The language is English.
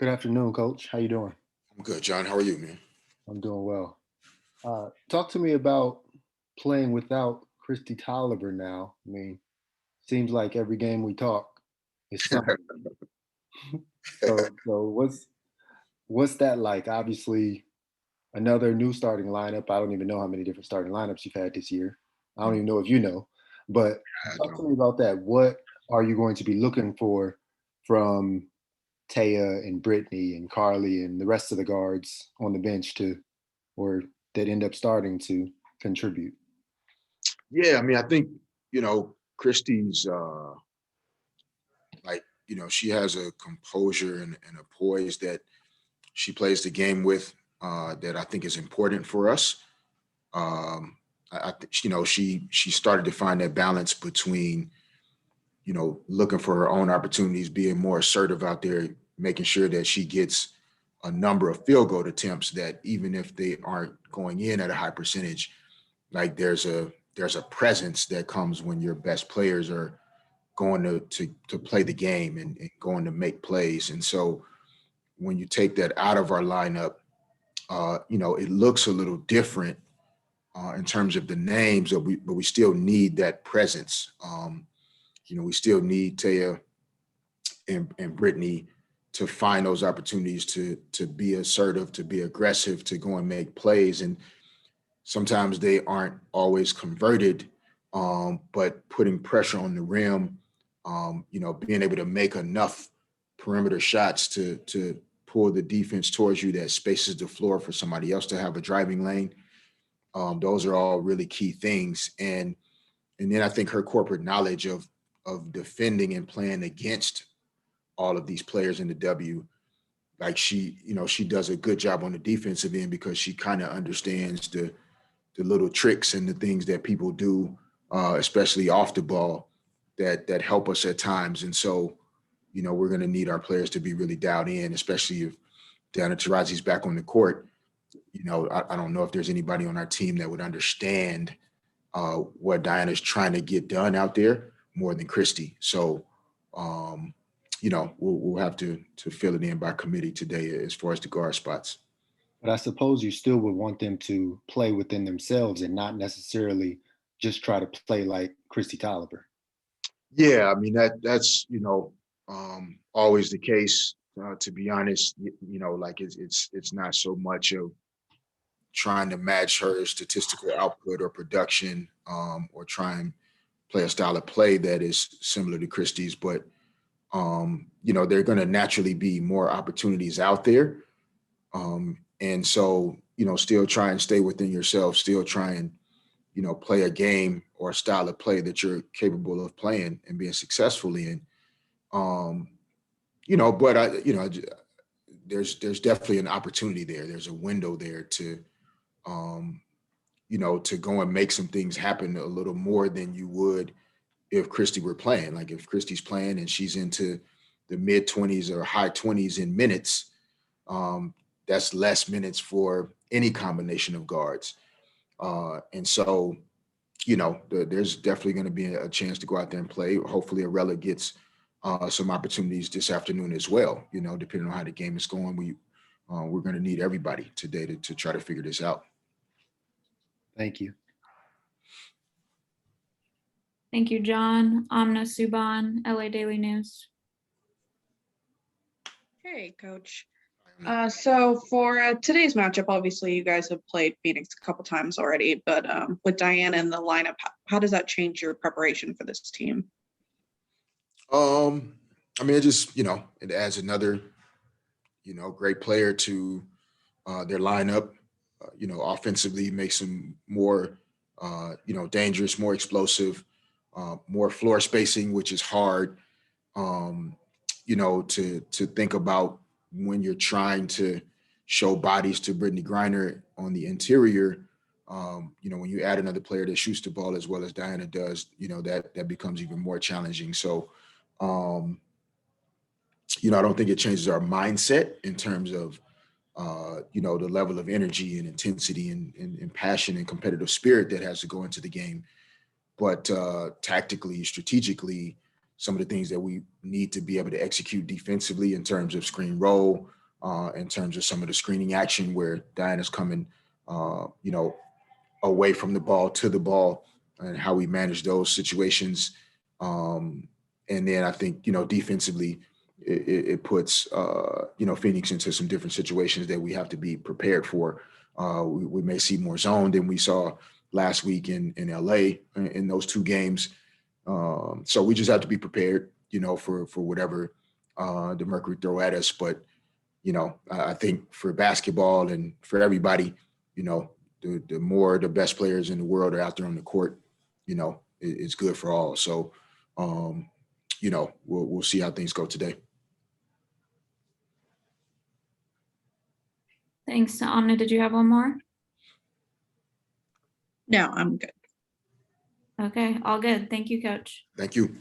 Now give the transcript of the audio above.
Good afternoon, Coach. How you doing? I'm good, John. How are you, man? I'm doing well. Talk to me about playing without Christy Tolliver now. I mean, seems like every game we talk is something. So what's that like? Obviously, another new starting lineup. I don't even know how many different starting lineups you've had this year. I don't even know if you know, but I talk to don't. me about that. What are you going to be looking for from Taya and Brittany and Carly and the rest of the guards on the bench or that end up starting to contribute? Yeah, I mean, I think Christie's she has a composure and a poise that she plays the game with that I think is important for us. I think she started to find that balance between looking for her own opportunities, being more assertive out there, making sure that she gets a number of field goal attempts that even if they aren't going in at a high percentage, like there's a presence that comes when your best players are going to play the game and going to make plays. And so when you take that out of our lineup, it looks a little different in terms of the names, but we still need that presence. We still need Taya and Brittany to find those opportunities to be assertive, to be aggressive, to go and make plays. And sometimes they aren't always converted, but putting pressure on the rim, being able to make enough perimeter shots to pull the defense towards you that spaces the floor for somebody else to have a driving lane. Those are all really key things. And then I think her corporate knowledge of defending and playing against all of these players in the W, like she does a good job on the defensive end because she kind of understands the little tricks and the things that people do, especially off the ball, that help us at times. And so, we're going to need our players to be really dialed in, especially if Diana Taurasi's back on the court. I don't know if there's anybody on our team that would understand what Diana's trying to get done out there more than Christy. So, we'll have to fill it in by committee today as far as the guard spots. But I suppose you still would want them to play within themselves and not necessarily just try to play like Christy Tolliver. Yeah, I mean that's always the case. To be honest, like it's not so much of trying to match her statistical output or production, or try and play a style of play that is similar to Christie's, but there are going to naturally be more opportunities out there, and so still try and stay within yourself, still try and play a game or a style of play that you're capable of playing and being successful in. Um, but there's definitely an opportunity there. There's a window there um, to go and make some things happen a little more than you would if Christy were playing. Like if Christy's playing and she's into the mid 20s or high 20s in minutes, um, that's less minutes for any combination of guards. And so there's definitely going to be a chance to go out there and play. Hopefully, Arella gets some opportunities this afternoon as well. Depending on how the game is going, we're going to need everybody today to try to figure this out. Thank you. Thank you, John. Amna Suban, LA Daily News. Hey, Coach. So for today's matchup, obviously you guys have played Phoenix a couple times already, but with Diana in the lineup, how does that change your preparation for this team? I mean, it just it adds another great player to their lineup. Offensively makes them more dangerous, more explosive, more floor spacing, which is hard. Um, to think about when you're trying to show bodies to Brittany Griner on the interior. When you add another player that shoots the ball as well as Diana does, that becomes even more challenging. So, um, I don't think it changes our mindset in terms of the level of energy and intensity and passion and competitive spirit that has to go into the game. But tactically, strategically, some of the things that we need to be able to execute defensively in terms of screen roll, in terms of some of the screening action where Diana's coming, away from the ball to the ball, and how we manage those situations. And then I think, defensively, it puts, Phoenix into some different situations that we have to be prepared for. We may see more zone than we saw last week in LA in those 2 games. So we just have to be prepared, for whatever the Mercury throw at us. But, I think for basketball and for everybody, the more the best players in the world are out there on the court, it's good for all. So, we'll see how things go today. Thanks. Amna, did you have one more? No, I'm good. Okay, all good. Thank you, Coach. Thank you.